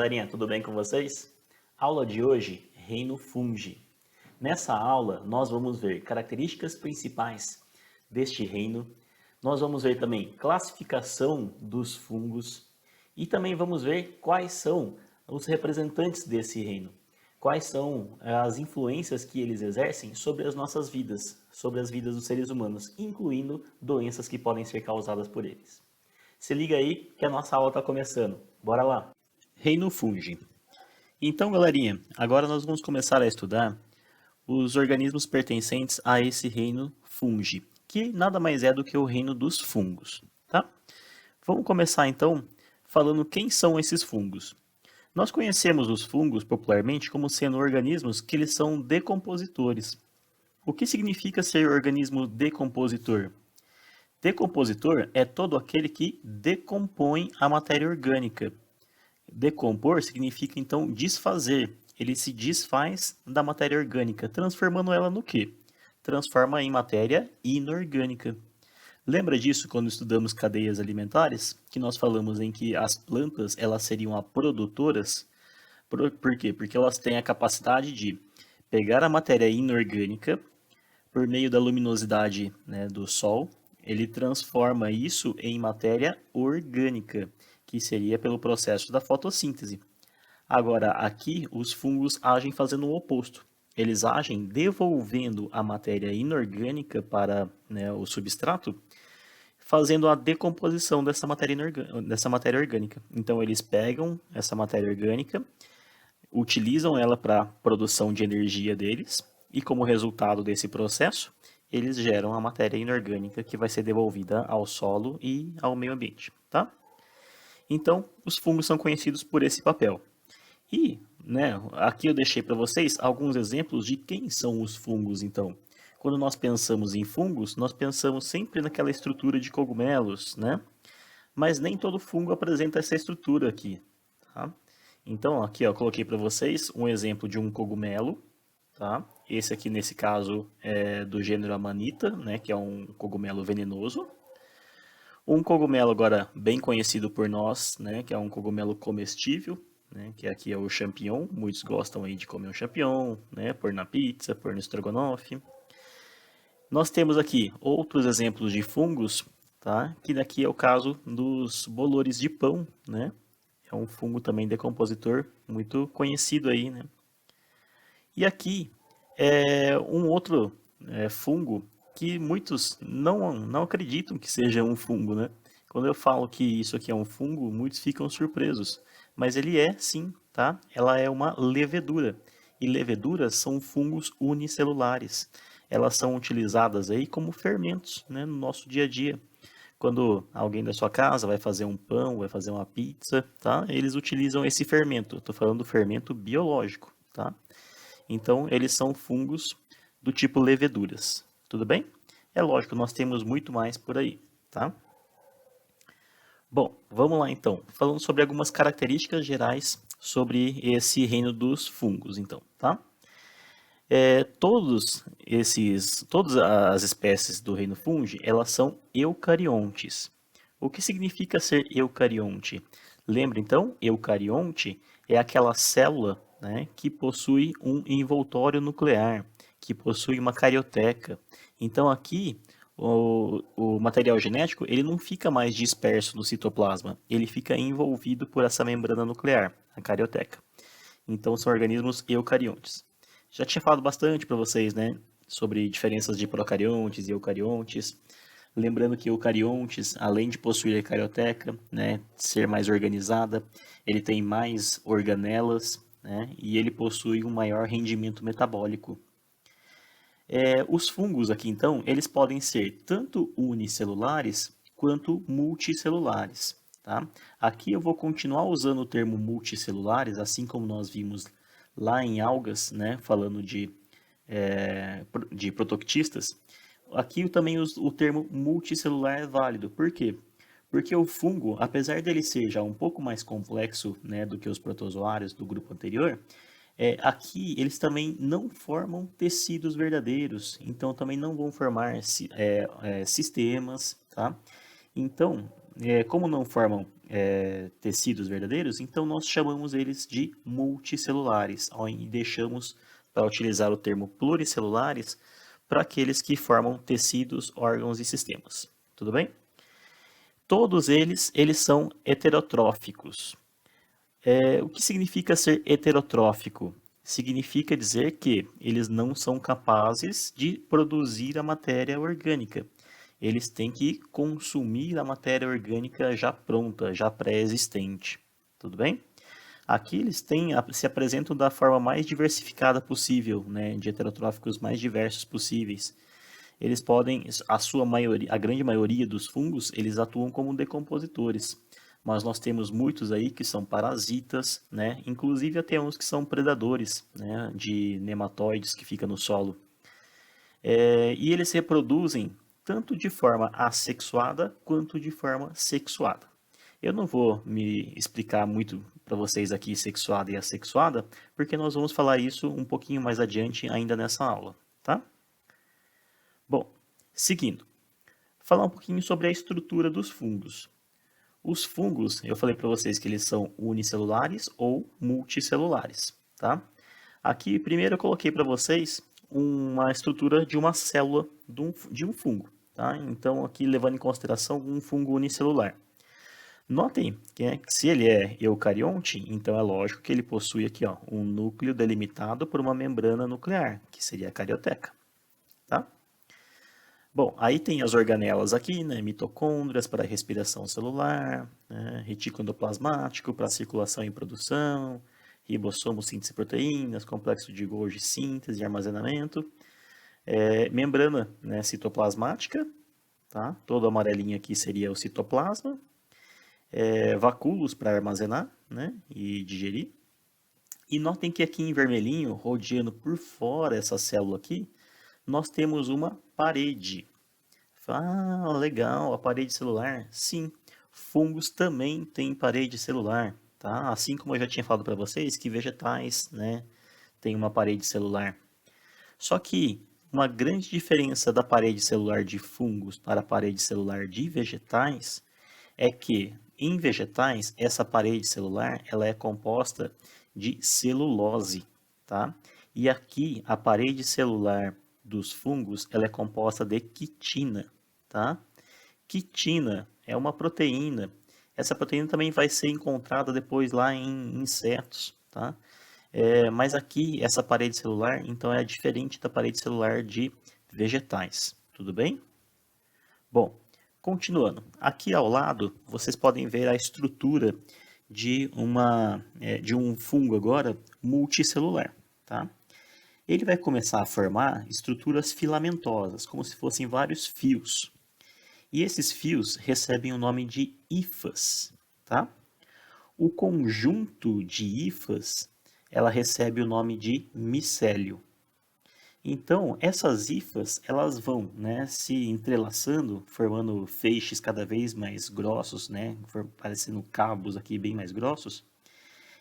galerinha, tudo bem com vocês? Aula de hoje, Reino Fungi. Nessa aula, nós vamos ver características principais deste reino, nós vamos ver também classificação dos fungos e também vamos ver quais são os representantes desse reino, quais são as influências que eles exercem sobre as nossas vidas, sobre as vidas dos seres humanos, incluindo doenças que podem ser causadas por eles. Se liga aí que a nossa aula está começando. Bora lá! Reino Fungi. Então, galerinha, agora nós vamos começar a estudar os organismos pertencentes a esse reino Fungi, que nada mais é do que o reino dos fungos, tá? Vamos começar então falando quem são esses fungos. Nós conhecemos os fungos popularmente como sendo organismos que eles são decompositores. O que significa ser organismo decompositor? Decompositor é todo aquele que decompõe a matéria orgânica. Decompor significa, então, desfazer. Ele se desfaz da matéria orgânica, transformando ela no quê? Transforma em matéria inorgânica. Lembra disso quando estudamos cadeias alimentares? Que nós falamos em que as plantas elas seriam produtoras? Por quê? Porque elas têm a capacidade de pegar a matéria inorgânica por meio da luminosidade, né, do sol, ele transforma isso em matéria orgânica, que seria pelo processo da fotossíntese. Agora, aqui, os fungos agem fazendo o oposto. Eles agem devolvendo a matéria inorgânica para, né, o substrato, fazendo a decomposição dessa matéria orgânica. Então, eles pegam essa matéria orgânica, utilizam ela para a produção de energia deles, e como resultado desse processo, eles geram a matéria inorgânica que vai ser devolvida ao solo e ao meio ambiente, tá? Então, os fungos são conhecidos por esse papel. E, né, aqui eu deixei para vocês alguns exemplos de quem são os fungos, então. Quando nós pensamos em fungos, nós pensamos sempre naquela estrutura de cogumelos, né? Mas nem todo fungo apresenta essa estrutura aqui, tá? Então, aqui eu coloquei para vocês um exemplo de um cogumelo, tá? Esse aqui, nesse caso, é do gênero Amanita, né, que é um cogumelo venenoso. Um cogumelo agora bem conhecido por nós, né, que é um cogumelo comestível, né, que aqui é o champignon. Muitos gostam aí de comer um champignon, né, pôr na pizza, pôr no estrogonofe. Nós temos aqui outros exemplos de fungos, tá? Que daqui é o caso dos bolores de pão, né? É um fungo também decompositor muito conhecido aí, né? E aqui é um outro fungo que muitos não acreditam que seja um fungo, né? Quando eu falo que isso aqui é um fungo, muitos ficam surpresos. Mas ele é sim, tá? Ela é uma levedura. E leveduras são fungos unicelulares. Elas são utilizadas aí como fermentos, né, no nosso dia a dia. Quando alguém da sua casa vai fazer um pão, vai fazer uma pizza, tá? Eles utilizam esse fermento. Estou falando do fermento biológico, tá? Então, eles são fungos do tipo leveduras, tudo bem? É lógico, nós temos muito mais por aí, tá? Bom, vamos lá então, falando sobre algumas características gerais sobre esse reino dos fungos, então, tá? Todas as espécies do reino fungi, elas são eucariontes. O que significa ser eucarionte? Lembra então, eucarionte é aquela célula, né, que possui um envoltório nuclear, que possui uma carioteca. Então aqui o material genético ele não fica mais disperso no citoplasma, ele fica envolvido por essa membrana nuclear, a carioteca. Então são organismos eucariontes. Já tinha falado bastante para vocês, né, sobre diferenças de procariontes e eucariontes. Lembrando que eucariontes, além de possuir a carioteca, né, ser mais organizada, ele tem mais organelas, né, e ele possui um maior rendimento metabólico. Os fungos aqui, então, eles podem ser tanto unicelulares quanto multicelulares. Tá? Aqui eu vou continuar usando o termo multicelulares, assim como nós vimos lá em algas, né, falando de protoctistas. Aqui eu também uso o termo multicelular é válido. Por quê? Porque o fungo, apesar dele ser já um pouco mais complexo, né, do que os protozoários do grupo anterior, aqui eles também não formam tecidos verdadeiros, então também não vão formar sistemas, tá? Então, como não formam tecidos verdadeiros, então nós chamamos eles de multicelulares, e deixamos para utilizar o termo pluricelulares para aqueles que formam tecidos, órgãos e sistemas. Tudo bem? Todos eles são heterotróficos. O que significa ser heterotrófico? Significa dizer que eles não são capazes de produzir a matéria orgânica. Eles têm que consumir a matéria orgânica já pronta, já pré-existente. Tudo bem? Aqui eles se apresentam da forma mais diversificada possível, né, de heterotróficos mais diversos possíveis. Eles podem, a grande maioria dos fungos, eles atuam como decompositores. Mas nós temos muitos aí que são parasitas, né? Inclusive até uns que são predadores, né? De nematóides que ficam no solo. E eles se reproduzem tanto de forma assexuada quanto de forma sexuada. Eu não vou me explicar muito para vocês aqui sexuada e assexuada, porque nós vamos falar isso um pouquinho mais adiante ainda nessa aula, tá? Bom, seguindo, falar um pouquinho sobre a estrutura dos fungos. Os fungos, eu falei para vocês que eles são unicelulares ou multicelulares, tá? Aqui, primeiro eu coloquei para vocês uma estrutura de uma célula de um fungo, tá? Então, aqui levando em consideração um fungo unicelular. Notem que se ele é eucarionte, então é lógico que ele possui aqui um núcleo delimitado por uma membrana nuclear, que seria a carioteca, tá? Bom, aí tem as organelas aqui, né? Mitocôndrias para respiração celular, né? Retículo endoplasmático para circulação e produção, ribossomo, síntese de proteínas, complexo de Golgi, síntese e armazenamento, membrana, né, citoplasmática, tá? Todo amarelinho aqui seria o citoplasma, vacúolos para armazenar, né, e digerir. E notem que aqui em vermelhinho, rodeando por fora essa célula aqui, nós temos uma parede. Ah, legal, a parede celular. Sim, fungos também têm parede celular, tá? Assim como eu já tinha falado para vocês que vegetais, né, têm uma parede celular. Só que uma grande diferença da parede celular de fungos para a parede celular de vegetais é que em vegetais essa parede celular ela é composta de celulose, tá? E aqui a parede celular dos fungos ela é composta de quitina, tá? Quitina é uma proteína. Essa proteína também vai ser encontrada depois lá em insetos, tá? Mas aqui essa parede celular então é diferente da parede celular de vegetais, tudo bem? Bom, continuando, aqui ao lado vocês podem ver a estrutura de um fungo agora multicelular, tá? Ele vai começar a formar estruturas filamentosas, como se fossem vários fios. E esses fios recebem o nome de hifas, tá? O conjunto de hifas, ela recebe o nome de micélio. Então, essas hifas, elas vão, né, se entrelaçando, formando feixes cada vez mais grossos, né, parecendo cabos aqui bem mais grossos,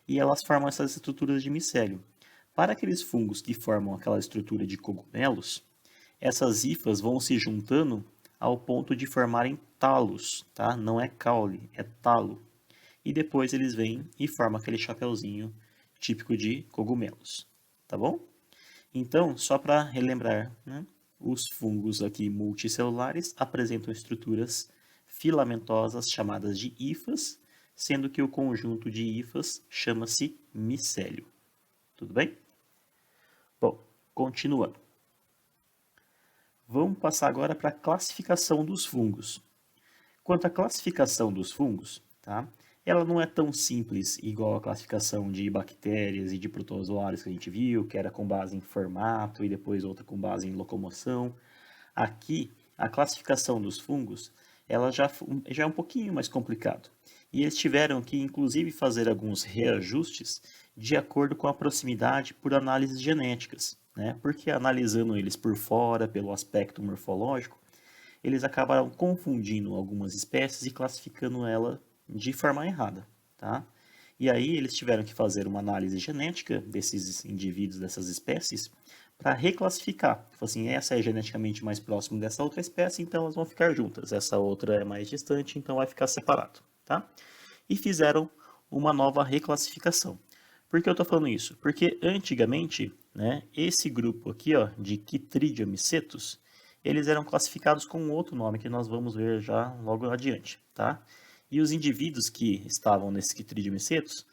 e elas formam essas estruturas de micélio. Para aqueles fungos que formam aquela estrutura de cogumelos, essas hifas vão se juntando ao ponto de formarem talos, tá? Não é caule, é talo. E depois eles vêm e formam aquele chapeuzinho típico de cogumelos, tá bom? Então, só para relembrar, né, os fungos aqui multicelulares apresentam estruturas filamentosas chamadas de hifas, sendo que o conjunto de hifas chama-se micélio. Tudo bem? Bom, continuando. Vamos passar agora para a classificação dos fungos. Quanto à classificação dos fungos, tá? Ela não é tão simples igual a classificação de bactérias e de protozoários que a gente viu, que era com base em formato e depois outra com base em locomoção. Aqui, a classificação dos fungos, ela já é um pouquinho mais complicado. E eles tiveram que, inclusive, fazer alguns reajustes de acordo com a proximidade por análises genéticas, né? Porque analisando eles por fora, pelo aspecto morfológico, eles acabaram confundindo algumas espécies e classificando ela de forma errada, tá? E aí eles tiveram que fazer uma análise genética desses indivíduos, dessas espécies, para reclassificar. Tipo assim, essa é geneticamente mais próxima dessa outra espécie, então elas vão ficar juntas. Essa outra é mais distante, então vai ficar separado, tá? e fizeram uma nova reclassificação. Por que eu estou falando isso? Porque antigamente, né, esse grupo aqui, ó, de Chytridiomycetus, eles eram classificados com outro nome que nós vamos ver já logo adiante, tá? E os indivíduos que estavam nesse Chytridiomycetus,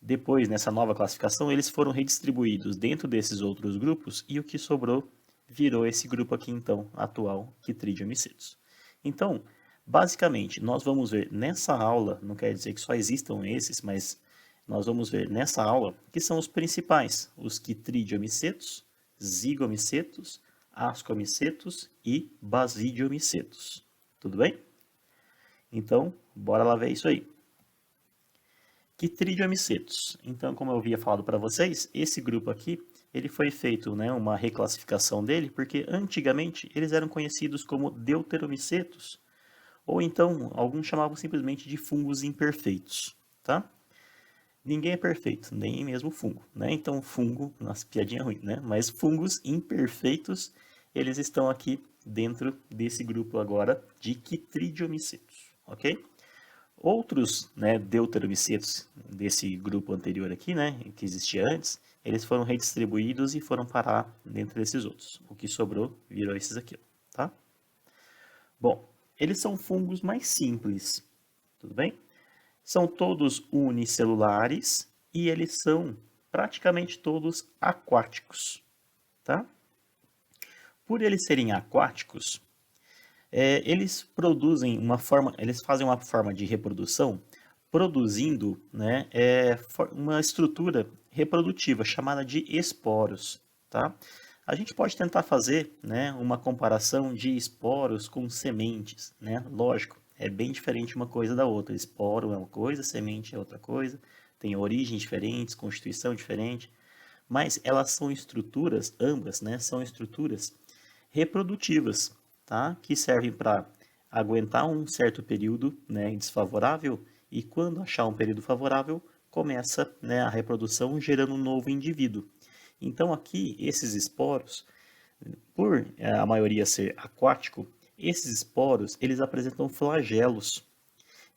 depois, nessa nova classificação, eles foram redistribuídos dentro desses outros grupos e o que sobrou virou esse grupo aqui, então, atual, Chytridiomycetus. Então, basicamente, nós vamos ver nessa aula, não quer dizer que só existam esses, mas nós vamos ver nessa aula que são os principais, os Chytridiomycetus, Zygomycetus, Ascomycetus e Basidiomycetus. Tudo bem? Então, bora lá ver isso aí. Chytridiomycetus. Então, como eu havia falado para vocês, esse grupo aqui, ele foi feito, né, uma reclassificação dele, porque antigamente eles eram conhecidos como Deuteromycetus, ou então alguns chamavam simplesmente de fungos imperfeitos, tá? Ninguém é perfeito, nem mesmo fungo, né? Então, fungo, nossa, piadinha ruim, né? Mas fungos imperfeitos, eles estão aqui dentro desse grupo agora de Chytridiomycetus, ok? Outros, né, deuteromycetos desse grupo anterior aqui, né, que existia antes, eles foram redistribuídos e foram parar dentro desses outros. O que sobrou virou esses aqui, tá? Bom, eles são fungos mais simples, tudo bem? São todos unicelulares e eles são praticamente todos aquáticos, tá? Por eles serem aquáticos, eles produzem uma forma, eles fazem uma forma de reprodução produzindo, né, uma estrutura reprodutiva chamada de esporos, tá? A gente pode tentar fazer, né, uma comparação de esporos com sementes, né? Lógico, é bem diferente uma coisa da outra. Esporo é uma coisa, semente é outra coisa, tem origens diferentes, constituição diferente, mas elas são estruturas, ambas, né, são estruturas reprodutivas, tá? Que servem para aguentar um certo período, né, desfavorável, e quando achar um período favorável, começa, né, a reprodução gerando um novo indivíduo. Então aqui, esses esporos, por a maioria ser aquático, esses esporos eles apresentam flagelos.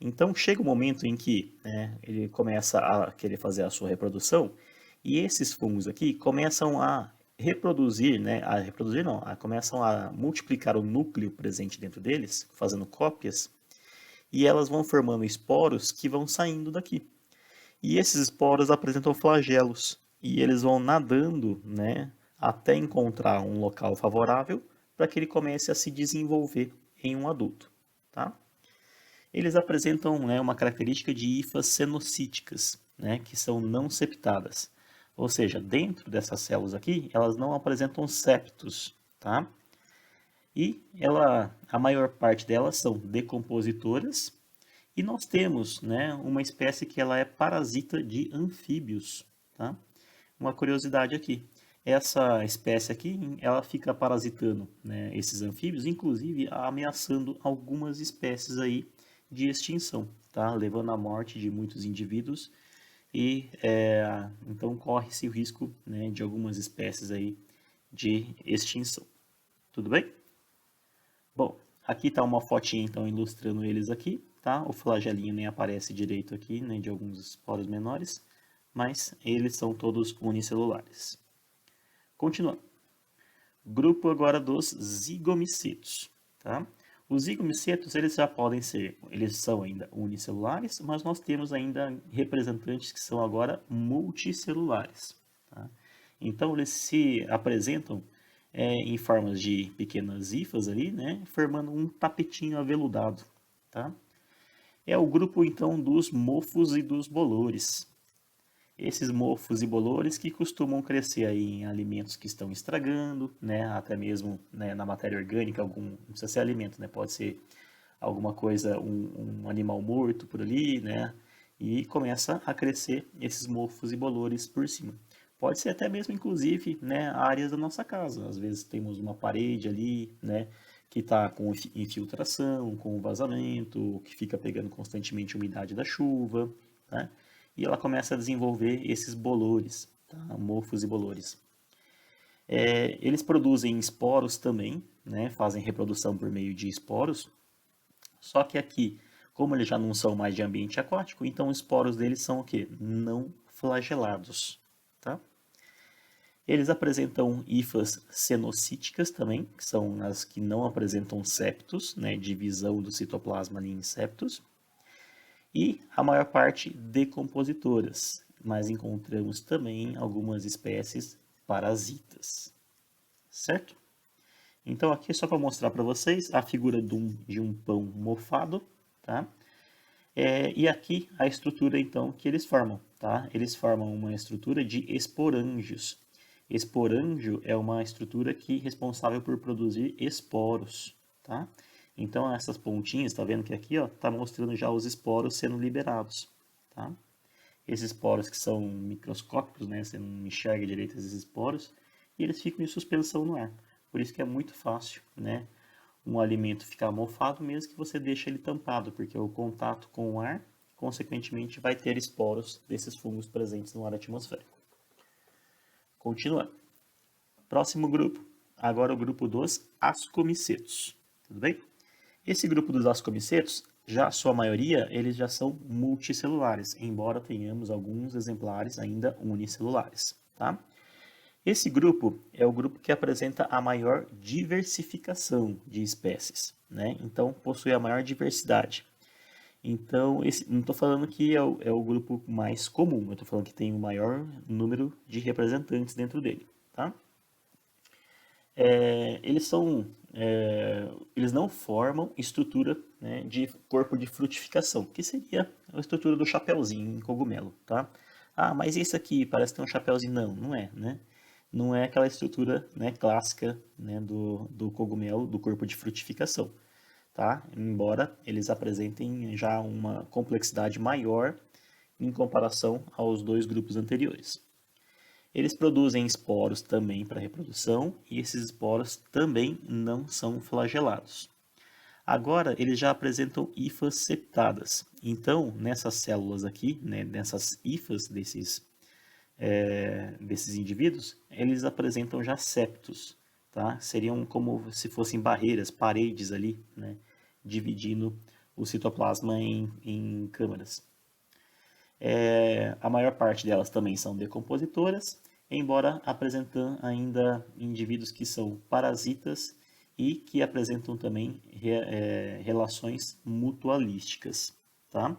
Então chega um momento em que, né, ele começa a querer fazer a sua reprodução, e esses fungos aqui começam a reproduzir, né, a reproduzir não, começam a multiplicar o núcleo presente dentro deles, fazendo cópias, e elas vão formando esporos que vão saindo daqui. E esses esporos apresentam flagelos, e eles vão nadando, né, até encontrar um local favorável para que ele comece a se desenvolver em um adulto, tá? Eles apresentam, né, uma característica de hifas cenocíticas, né, que são não septadas. Ou seja, dentro dessas células aqui, elas não apresentam septos, tá? E a maior parte delas são decompositoras. E nós temos, né, uma espécie que ela é parasita de anfíbios, tá? Uma curiosidade aqui. Essa espécie aqui, ela fica parasitando, né, esses anfíbios, inclusive ameaçando algumas espécies aí de extinção, tá? Levando à morte de muitos indivíduos e então corre-se o risco, né, de algumas espécies aí de extinção. Tudo bem? Bom, aqui está uma fotinha então ilustrando eles aqui, tá? O flagelinho nem aparece direito aqui, nem de alguns esporos menores, mas eles são todos unicelulares. Continuando. Grupo agora dos zigomycetos, tá? Os zigomycetos, eles já podem ser, eles são ainda unicelulares, mas nós temos ainda representantes que são agora multicelulares, tá? Então, eles se apresentam em formas de pequenas hifas ali, né, formando um tapetinho aveludado, tá? É o grupo, então, dos mofos e dos bolores. Esses mofos e bolores que costumam crescer aí em alimentos que estão estragando, né, até mesmo, né, na matéria orgânica, não precisa ser alimento, né, pode ser alguma coisa, um animal morto por ali, né, e começa a crescer esses mofos e bolores por cima. Pode ser até mesmo, inclusive, né, áreas da nossa casa. Às vezes temos uma parede ali, né, que está com infiltração, com vazamento, que fica pegando constantemente a umidade da chuva, né? E ela começa a desenvolver esses bolores, tá? Mofos e bolores. Eles produzem esporos também, né? Fazem reprodução por meio de esporos, só que aqui, Como eles já não são mais de ambiente aquático, então os esporos deles são o quê? Não flagelados, tá? Eles apresentam hifas cenocíticas também, que são as que não apresentam septos, né, divisão do citoplasma ali em septos. E a maior parte decompositoras, mas encontramos também algumas espécies parasitas, certo? Então aqui é só para mostrar para vocês a figura de um pão mofado, tá? E aqui a estrutura então que eles formam, tá? Eles formam uma estrutura de esporângios. Esporângio é uma estrutura que é responsável por produzir esporos, tá? Então essas pontinhas, tá vendo que aqui, ó, tá mostrando já os esporos sendo liberados, tá? Esses esporos que são microscópicos, né? Você não enxerga direito esses esporos e eles ficam em suspensão no ar. Por isso que é muito fácil, né? Um alimento ficar mofado mesmo que você deixe ele tampado, porque o contato com o ar, consequentemente, vai ter esporos desses fungos presentes no ar atmosférico. Continuando. Próximo grupo. Agora o grupo dos ascomicetos. Tudo bem? Esse grupo dos ascomicetos, já a sua maioria, eles já são multicelulares, embora tenhamos alguns exemplares ainda unicelulares, tá? Esse grupo é o grupo que apresenta a maior diversificação de espécies, né? Então, possui a maior diversidade. Então, não estou falando que é o grupo mais comum, eu estou falando que tem o maior número de representantes dentro dele, tá? Eles não formam estrutura, né, de corpo de frutificação, que seria a estrutura do chapeuzinho em cogumelo, tá? Ah, mas esse aqui parece ter um chapeuzinho. Não, não é, né? Não é aquela estrutura, né, clássica, né, do cogumelo, do corpo de frutificação, tá? Embora eles apresentem já uma complexidade maior em comparação aos dois grupos anteriores. Eles produzem esporos também para reprodução e esses esporos também não são flagelados. Agora, eles já apresentam hifas septadas. Então, nessas células aqui, né, nessas hifas desses indivíduos, eles apresentam já septos, tá? Seriam como se fossem barreiras, paredes ali, né, dividindo o citoplasma em câmaras. A maior parte delas também são decompositoras, embora apresentando ainda indivíduos que são parasitas e que apresentam também relações mutualísticas, tá? O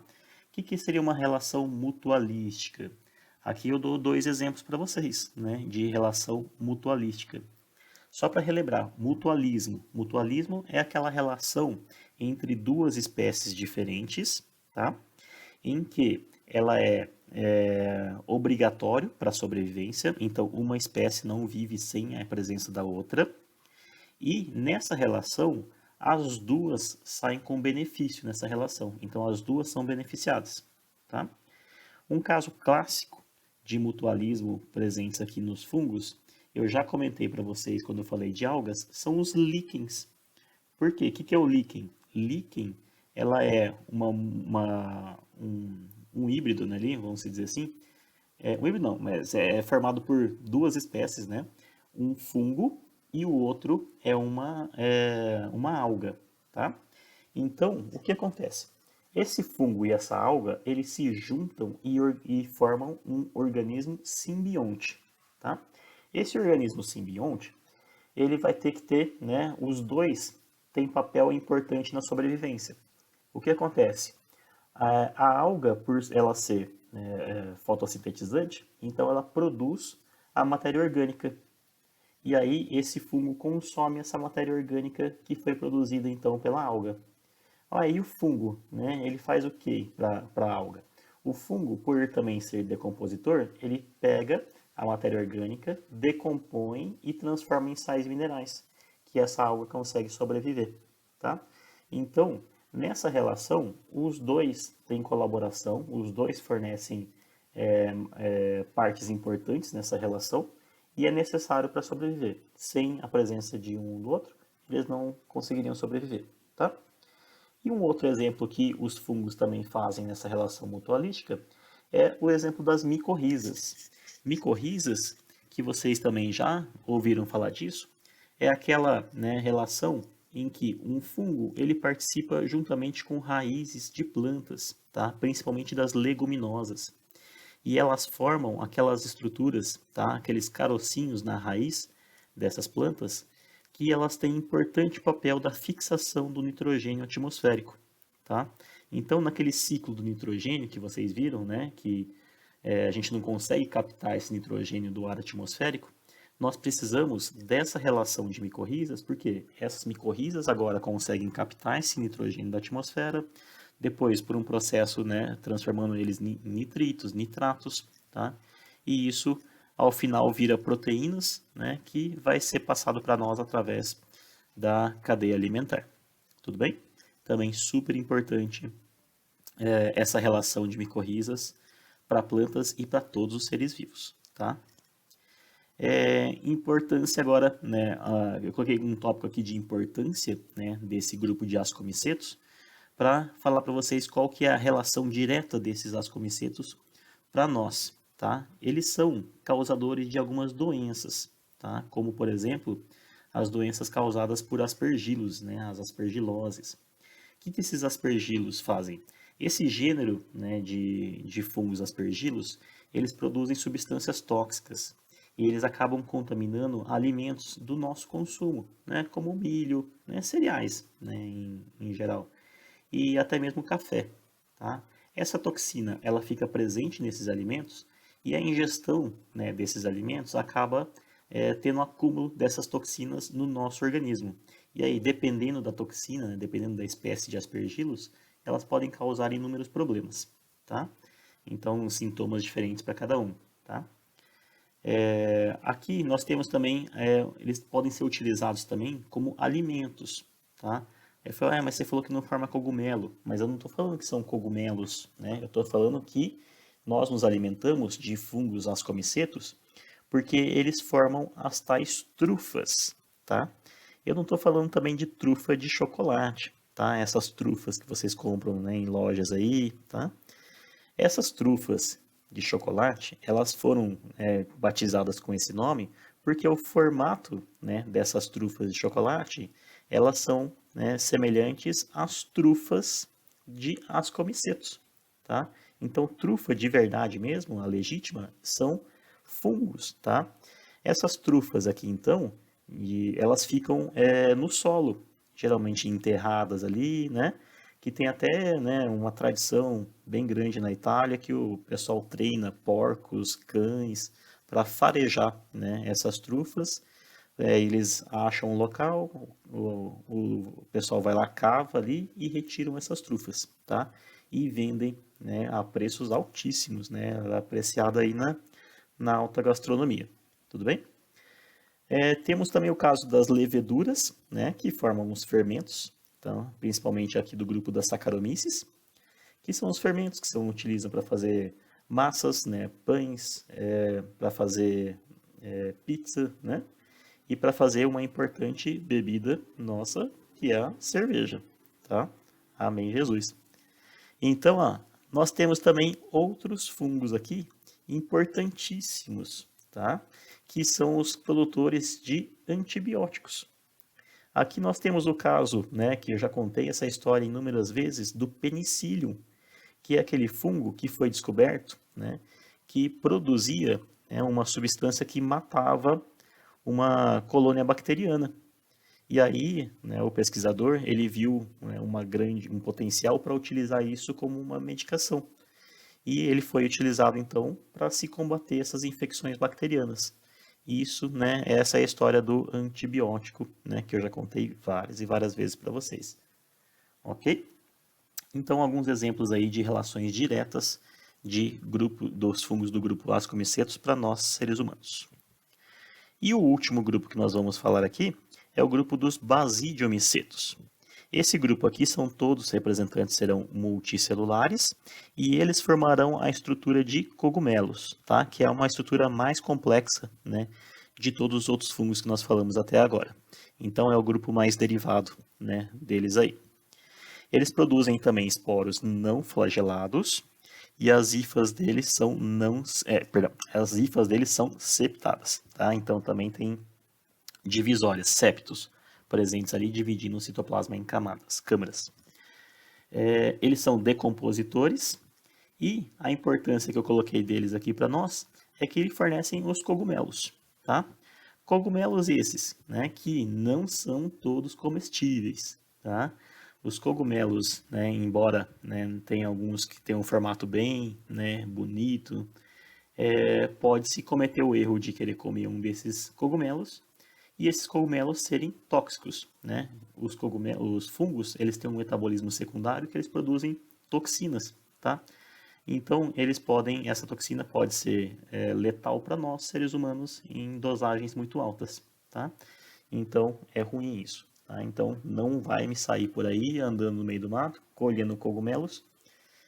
que seria uma relação mutualística? Aqui eu dou dois exemplos para vocês, né, de relação mutualística. Só para relembrar, mutualismo. Mutualismo é aquela relação entre duas espécies diferentes, tá? Em que ela é obrigatório para a sobrevivência, então uma espécie não vive sem a presença da outra, e nessa relação as duas saem com benefício nessa relação, então as duas são beneficiadas, tá? Um caso clássico de mutualismo presentes aqui nos fungos, eu já comentei para vocês quando eu falei de algas, são os líquens. Por quê? O que é o líquen? Líquen, ela é um híbrido, né, ali, vamos dizer assim. Um híbrido não, mas é formado por duas espécies, né? Um fungo e o outro é uma alga, tá? Então, o que acontece? Esse fungo e essa alga, eles se juntam e formam um organismo simbionte, tá? Esse organismo simbionte, ele vai ter que ter, né, os dois têm papel importante na sobrevivência. O que acontece? A alga, por ela ser fotossintetizante, então ela produz a matéria orgânica. E aí esse fungo consome essa matéria orgânica que foi produzida então pela alga. Aí o fungo, né, ele faz o que para a alga? O fungo, por também ser decompositor, ele pega a matéria orgânica, decompõe e transforma em sais minerais, que essa alga consegue sobreviver, tá? Então, nessa relação, os dois têm colaboração, os dois fornecem partes importantes nessa relação e é necessário para sobreviver. Sem a presença de um do outro, eles não conseguiriam sobreviver, tá? E um outro exemplo que os fungos também fazem nessa relação mutualística é o exemplo das micorrizas. Micorrizas, que vocês também já ouviram falar disso, é aquela, né, relação em que um fungo ele participa juntamente com raízes de plantas, tá? Principalmente das leguminosas. E elas formam aquelas estruturas, tá? Aqueles carocinhos na raiz dessas plantas, que elas têm importante papel da fixação do nitrogênio atmosférico, tá? Então, naquele ciclo do nitrogênio que vocês viram, né, que a gente não consegue captar esse nitrogênio do ar atmosférico, nós precisamos dessa relação de micorrizas, porque essas micorrizas agora conseguem captar esse nitrogênio da atmosfera, depois por um processo, né, transformando eles em nitritos, nitratos, tá? E isso ao final vira proteínas, né, que vai ser passado para nós através da cadeia alimentar. Tudo bem? Também super importante essa relação de micorrizas para plantas e para todos os seres vivos, tá? Importância agora, né, eu coloquei um tópico aqui de importância, né, desse grupo de ascomicetos, para falar para vocês qual que é a relação direta desses ascomicetos para nós, tá? Eles são causadores de algumas doenças, tá? Como, por exemplo, as doenças causadas por aspergilos, né, as aspergiloses. O que esses aspergilos fazem? Esse gênero, né, de fungos aspergilos, eles produzem substâncias tóxicas e eles acabam contaminando alimentos do nosso consumo, né, como milho, né, cereais, né, em geral, e até mesmo café. Tá? Essa toxina ela fica presente nesses alimentos e a ingestão, né, desses alimentos acaba tendo um acúmulo dessas toxinas no nosso organismo. E aí, dependendo da toxina, né, dependendo da espécie de aspergilos, elas podem causar inúmeros problemas. Tá? Então, sintomas diferentes para cada um. Tá? Aqui nós temos também, eles podem ser utilizados também como alimentos, tá? Ele falou, mas você falou que não forma cogumelo, mas eu não estou falando que são cogumelos, né? Eu estou falando que nós nos alimentamos de fungos ascomicetos porque eles formam as tais trufas, tá? Eu não estou falando também de trufa de chocolate, tá? Essas trufas que vocês compram, né, em lojas aí, tá? Essas trufas de chocolate, elas foram batizadas com esse nome porque o formato, né, dessas trufas de chocolate, elas são, né, semelhantes às trufas de ascomicetos, tá? Então, trufa de verdade mesmo, a legítima, são fungos, tá? Essas trufas aqui, então, elas ficam no solo, geralmente enterradas ali, né? Que tem até, né, uma tradição bem grande na Itália que o pessoal treina porcos, cães para farejar, né, essas trufas. Eles acham um local, o pessoal vai lá, cava ali e retiram essas trufas, tá? E vendem, né, a preços altíssimos, né? Ela é apreciada aí na alta gastronomia. Tudo bem? Temos também o caso das leveduras, né, que formam os fermentos, então, principalmente aqui do grupo das Saccharomyces, que são os fermentos que se utilizam para fazer massas, né, pães, para fazer pizza, né, e para fazer uma importante bebida nossa, que é a cerveja, tá? Amém, Jesus. Então, nós temos também outros fungos aqui importantíssimos, tá? Que são os produtores de antibióticos. Aqui nós temos o caso, né, que eu já contei essa história inúmeras vezes, do penicillium, que é aquele fungo que foi descoberto, né, que produzia, né, uma substância que matava uma colônia bacteriana. E aí, né, o pesquisador ele viu, né, um potencial para utilizar isso como uma medicação. E ele foi utilizado então para se combater essas infecções bacterianas. Isso, né, essa é a história do antibiótico, né, que eu já contei várias e várias vezes para vocês. Ok? Então, alguns exemplos aí de relações diretas dos fungos do grupo Ascomicetos para nós, seres humanos. E o último grupo que nós vamos falar aqui é o grupo dos basidiomicetos. Esse grupo aqui são todos representantes, serão multicelulares, e eles formarão a estrutura de cogumelos, tá? Que é uma estrutura mais complexa, né, de todos os outros fungos que nós falamos até agora. Então é o grupo mais derivado, né, deles aí. Eles produzem também esporos não flagelados, e as hifas deles são as hifas deles são septadas, tá? Então também tem divisórias, septos, presentes ali, dividindo o citoplasma em câmaras. Eles são decompositores e a importância que eu coloquei deles aqui para nós é que eles fornecem os cogumelos, tá? Cogumelos esses, né, que não são todos comestíveis, tá? Os cogumelos, né, embora, né, tem alguns que têm um formato bem, né, bonito, pode-se cometer o erro de querer comer um desses cogumelos e esses cogumelos serem tóxicos, né? Os fungos, eles têm um metabolismo secundário que eles produzem toxinas, tá? Então, essa toxina pode ser letal para nós, seres humanos, em dosagens muito altas, tá? Então, é ruim isso, tá? Então, não vai me sair por aí andando no meio do mato, colhendo cogumelos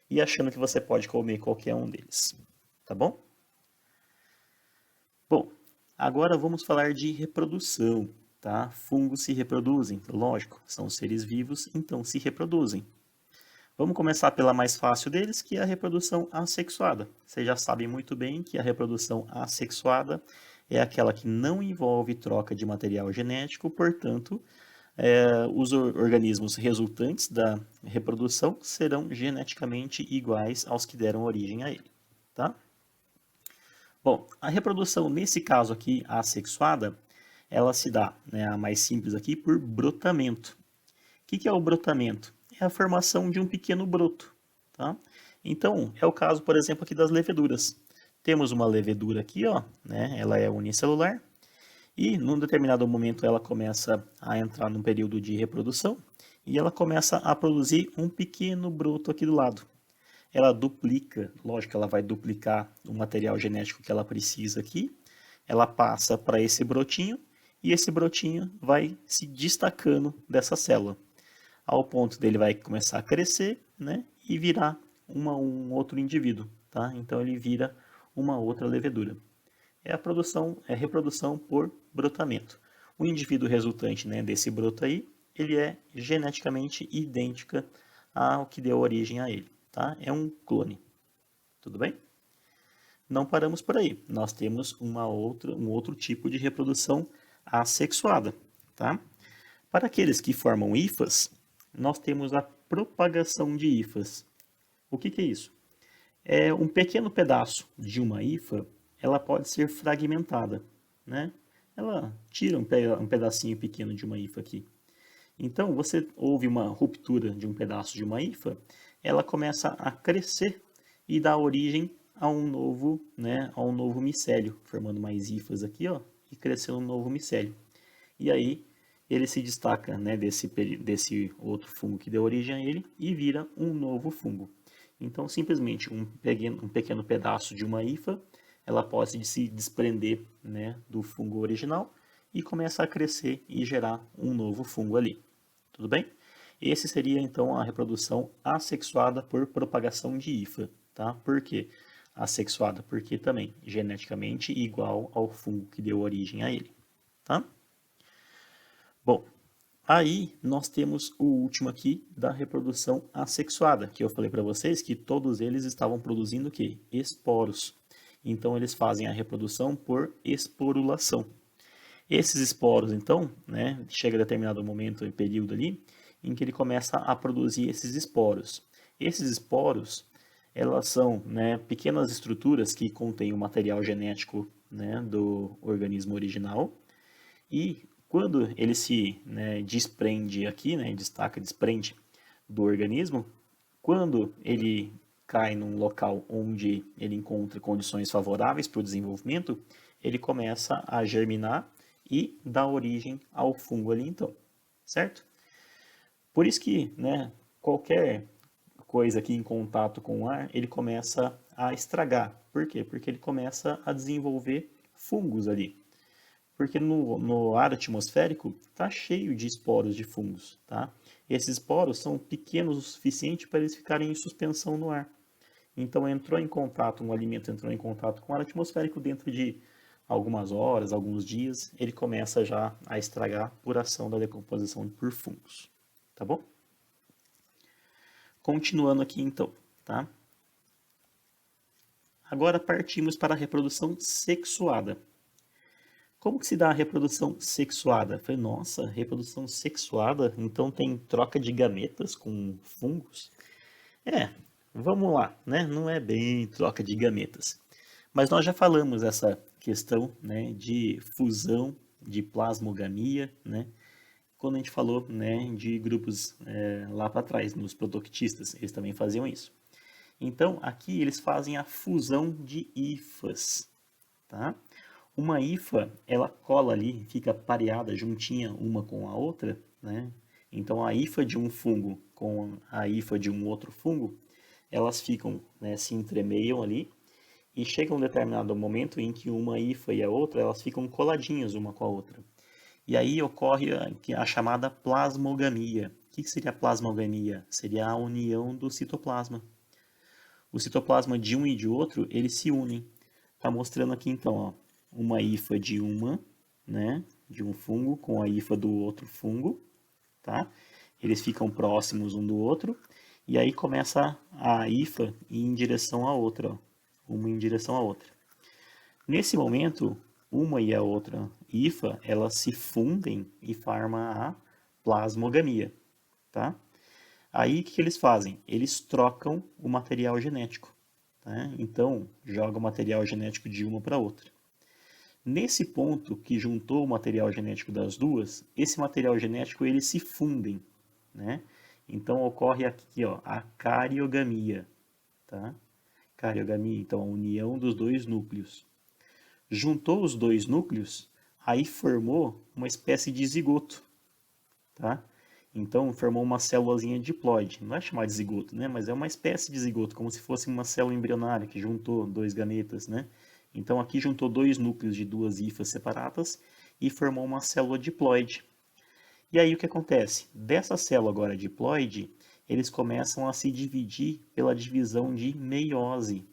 e achando que você pode comer qualquer um deles, tá bom? Bom, agora vamos falar de reprodução, tá? Fungos se reproduzem, lógico, são seres vivos, então se reproduzem. Vamos começar pela mais fácil deles, que é a reprodução assexuada. Vocês já sabem muito bem que a reprodução assexuada é aquela que não envolve troca de material genético, portanto, os organismos resultantes da reprodução serão geneticamente iguais aos que deram origem a ele, tá? Bom, a reprodução nesse caso aqui, assexuada, ela se dá, né, a mais simples aqui, por brotamento. O que é o brotamento? É a formação de um pequeno broto, tá? Então, é o caso, por exemplo, aqui das leveduras. Temos uma levedura aqui, ó, né, ela é unicelular, e num determinado momento ela começa a entrar num período de reprodução, e ela começa a produzir um pequeno broto aqui do lado. Ela duplica, lógico que ela vai duplicar o material genético que ela precisa aqui, ela passa para esse brotinho, e esse brotinho vai se destacando dessa célula, ao ponto dele vai começar a crescer, né, e virar um outro indivíduo, tá? Então ele vira uma outra levedura. É reprodução por brotamento. O indivíduo resultante, né, desse broto aí, ele é geneticamente idêntica ao que deu origem a ele. Tá? É um clone. Tudo bem? Não paramos por aí. Nós temos um outro tipo de reprodução assexuada. Tá? Para aqueles que formam hifas, nós temos a propagação de hifas. O que é isso? É um pequeno pedaço de uma hifa, ela pode ser fragmentada. Né? Ela tira um pedacinho pequeno de uma hifa aqui. Então, houve uma ruptura de um pedaço de uma hifa, ela começa a crescer e dá origem a um novo micélio, formando mais hifas aqui, ó, e crescendo um novo micélio. E aí ele se destaca, né, desse outro fungo que deu origem a ele e vira um novo fungo. Então, simplesmente um pequeno pedaço de uma hifa, ela pode se desprender, né, do fungo original e começa a crescer e gerar um novo fungo ali. Tudo bem? Esse seria então a reprodução assexuada por propagação de hifa, tá? Por quê? Assexuada porque também geneticamente igual ao fungo que deu origem a ele, tá? Bom, aí nós temos o último aqui da reprodução assexuada, que eu falei para vocês que todos eles estavam produzindo o quê? Esporos. Então eles fazem a reprodução por esporulação. Esses esporos, então, né, chega a determinado momento e período ali, em que ele começa a produzir esses esporos. Esses esporos, elas são, né, pequenas estruturas que contêm o material genético, né, do organismo original, e quando ele se, né, desprende aqui, né, desprende do organismo, quando ele cai num local onde ele encontra condições favoráveis para o desenvolvimento, ele começa a germinar e dá origem ao fungo ali então, certo? Por isso que, né, qualquer coisa aqui em contato com o ar, ele começa a estragar. Por quê? Porque ele começa a desenvolver fungos ali. Porque no ar atmosférico está cheio de esporos de fungos, tá? Esses esporos são pequenos o suficiente para eles ficarem em suspensão no ar. Então um alimento entrou em contato com o ar atmosférico dentro de algumas horas, alguns dias, ele começa já a estragar por ação da decomposição por fungos, tá bom? Continuando aqui então, tá? Agora partimos para a reprodução sexuada. Como que se dá a reprodução sexuada? Eu falei, nossa, reprodução sexuada? Então tem troca de gametas com fungos? É, vamos lá, né? Não é bem troca de gametas. Mas nós já falamos essa questão, né, de fusão, de plasmogamia, né? Quando a gente falou, né, de grupos lá para trás, nos protoquitistas, eles também faziam isso. Então, aqui eles fazem a fusão de hifas, tá? Uma hifa, ela cola ali, fica pareada, juntinha uma com a outra, né? Então, a hifa de um fungo com a hifa de um outro fungo, elas ficam, né, se entremeiam ali, e chega um determinado momento em que uma hifa e a outra, elas ficam coladinhas uma com a outra. E aí ocorre a chamada plasmogamia. O que seria a plasmogamia? Seria a união do citoplasma. O citoplasma de um e de outro, eles se unem. Está mostrando aqui então, ó, uma hifa de uma, né, de um fungo com a hifa do outro fungo, tá? Eles ficam próximos um do outro e aí começa a hifa ir em direção à outra, ó, uma em direção à outra. Nesse momento, uma e a outra hifa, elas se fundem e formam a plasmogamia, tá? Aí o que eles fazem? Eles trocam o material genético, tá? Então, joga o material genético de uma para outra. Nesse ponto que juntou o material genético das duas, esse material genético eles se fundem, né? Então ocorre aqui, ó, a cariogamia, tá? Cariogamia, então a união dos dois núcleos. Juntou os dois núcleos, aí formou uma espécie de zigoto, tá? Então formou uma célulazinha diploide. Não é chamar de zigoto, né? Mas é uma espécie de zigoto, como se fosse uma célula embrionária que juntou dois gametas, né? Então aqui juntou dois núcleos de duas hifas separadas e formou uma célula diploide. E aí o que acontece? Dessa célula agora diploide, eles começam a se dividir pela divisão de meiose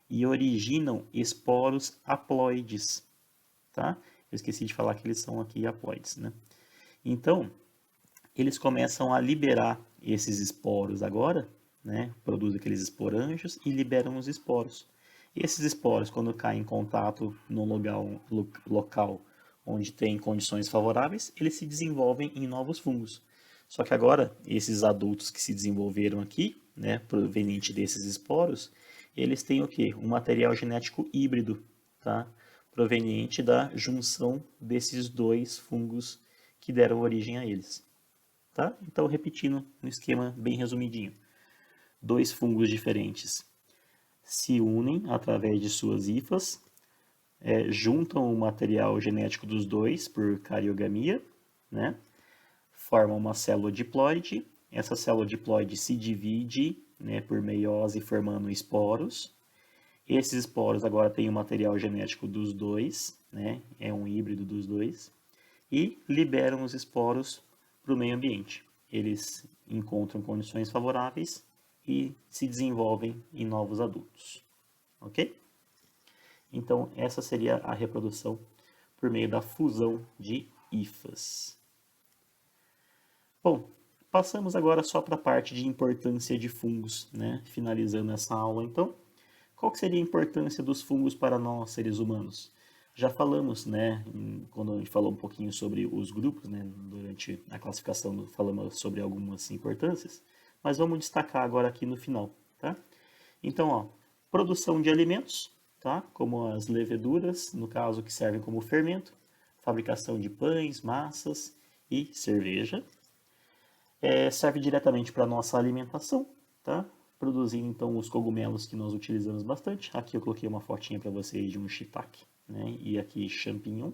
e originam esporos haploides, tá? Eu esqueci de falar que eles são aqui haploides, né? Então, eles começam a liberar esses esporos agora, né? Produzem aqueles esporângios e liberam os esporos. Esses esporos, quando caem em contato no local onde tem condições favoráveis, eles se desenvolvem em novos fungos. Só que agora, esses adultos que se desenvolveram aqui, né, proveniente desses esporos, eles têm o quê? Um material genético híbrido, tá? Proveniente da junção desses dois fungos que deram origem a eles. Tá? Então, repetindo um esquema bem resumidinho. Dois fungos diferentes se unem através de suas hifas, juntam o material genético dos dois por cariogamia, né? Formam uma célula diploide. Essa célula diploide se divide, né, por meiose, formando esporos. Esses esporos agora têm o material genético dos dois, né? É um híbrido dos dois. E liberam os esporos para o meio ambiente. Eles encontram condições favoráveis e se desenvolvem em novos adultos. Ok? Então, essa seria a reprodução por meio da fusão de hifas. Bom, passamos agora só para a parte de importância de fungos, né? Finalizando essa aula, então. Qual que seria a importância dos fungos para nós, seres humanos? Já falamos, né, quando a gente falou um pouquinho sobre os grupos, né, durante a classificação falamos sobre algumas importâncias, mas vamos destacar agora aqui no final, tá? Então, ó, produção de alimentos, tá? Como as leveduras, no caso que servem como fermento, fabricação de pães, massas e cerveja. Serve diretamente para a nossa alimentação, tá? Produzindo então os cogumelos que nós utilizamos bastante. Aqui eu coloquei uma fotinha para vocês de um shiitake, né? E aqui champignon.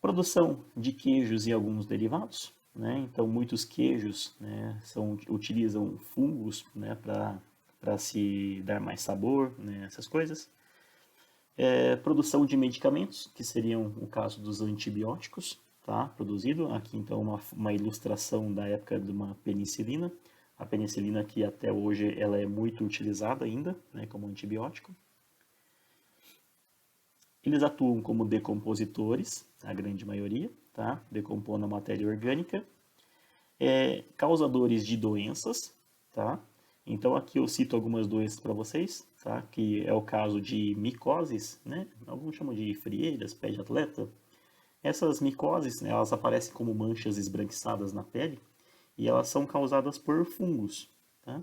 Produção de queijos e alguns derivados, né? Então muitos queijos, né, utilizam fungos, né, para se dar mais sabor, né, essas coisas. Produção de medicamentos, que seriam o caso dos antibióticos, tá? Produzido aqui então uma ilustração da época de uma penicilina. A penicilina que até hoje ela é muito utilizada ainda, né, como antibiótico. Eles atuam como decompositores, a grande maioria, tá? Decompondo a matéria orgânica. Causadores de doenças, tá? Então aqui eu cito algumas doenças para vocês. tá? Que é o caso de micoses, né? Alguns chamam de frieiras, pé de atleta. Essas micoses, né, elas aparecem como manchas esbranquiçadas na pele e elas são causadas por fungos, tá?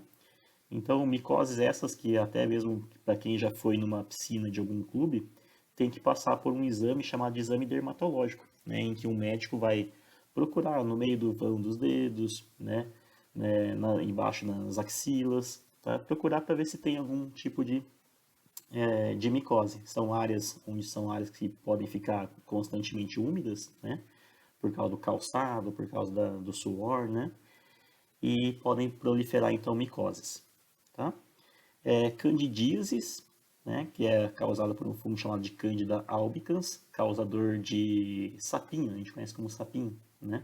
Então, micoses essas que até mesmo para quem já foi numa piscina de algum clube, tem que passar por um exame chamado de exame dermatológico, né, em que um médico vai procurar no meio do vão dos dedos, embaixo nas axilas, tá? Procurar para ver se tem algum tipo de micose. São áreas que podem ficar constantemente úmidas, né, por causa do calçado, por causa do suor, né, e podem proliferar então micoses, tá? Candidíases, né, que é causada por um fungo chamado de Candida albicans, causador de sapinho, a gente conhece como sapinho, né?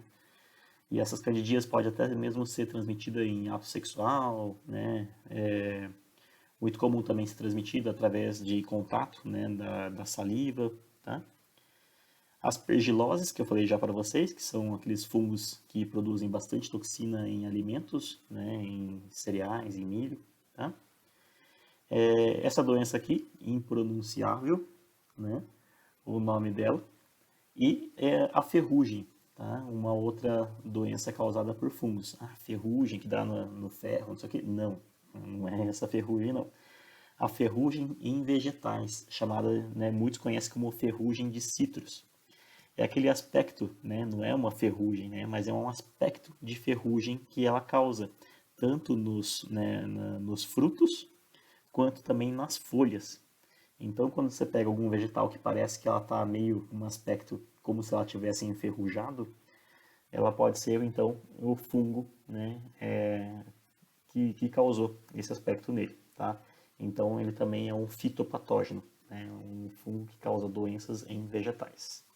E essas candidíases podem até mesmo ser transmitidas em ato sexual, né? Muito comum também ser transmitida através de contato, né, da saliva, tá? Aspergiloses, que eu falei já para vocês, que são aqueles fungos que produzem bastante toxina em alimentos, né, em cereais, em milho, tá? Essa doença aqui, impronunciável, né, o nome dela, e a ferrugem, tá? Uma outra doença causada por fungos. A ferrugem que dá no ferro, não sei o que. Não, não é essa ferrugem, não. A ferrugem em vegetais, chamada, né, muitos conhecem como ferrugem de citros. É aquele aspecto, né, não é uma ferrugem, né, mas é um aspecto de ferrugem que ela causa, tanto nos frutos, quanto também nas folhas. Então, quando você pega algum vegetal que parece que ela está meio um aspecto como se ela tivesse enferrujado, ela pode ser então o fungo, né, que causou esse aspecto nele, tá? Então, ele também é um fitopatógeno, né, um fungo que causa doenças em vegetais.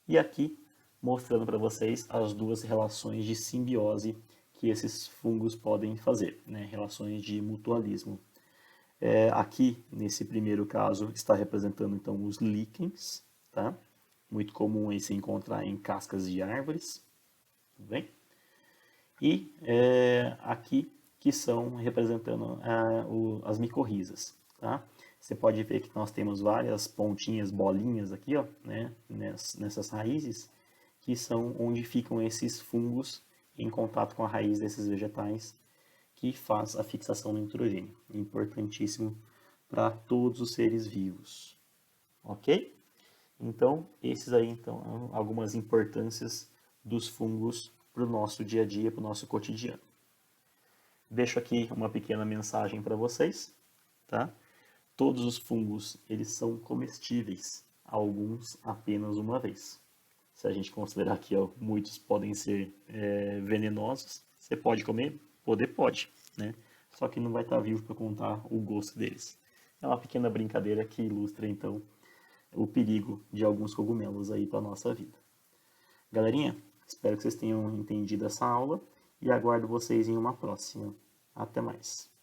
E aqui, mostrando para vocês as duas relações de simbiose que esses fungos podem fazer, né, relações de mutualismo. Aqui, nesse primeiro caso, está representando então os líquens, tá? Muito comum aí se encontrar em cascas de árvores, tudo bem? E aqui que são representando as micorrizas, tá? Você pode ver que nós temos várias pontinhas, bolinhas aqui, ó, né, nessas raízes, que são onde ficam esses fungos em contato com a raiz desses vegetais, que faz a fixação do nitrogênio. Importantíssimo para todos os seres vivos. Ok? Então, esses aí então, são algumas importâncias dos fungos para o nosso dia a dia, para o nosso cotidiano. Deixo aqui uma pequena mensagem para vocês, tá? Todos os fungos, eles são comestíveis, alguns apenas uma vez. Se a gente considerar que ó, muitos podem ser venenosos, você pode comer? Pode, né? Só que não vai estar vivo para contar o gosto deles. É uma pequena brincadeira que ilustra, então, o perigo de alguns cogumelos aí para a nossa vida. Galerinha, espero que vocês tenham entendido essa aula e aguardo vocês em uma próxima. Até mais!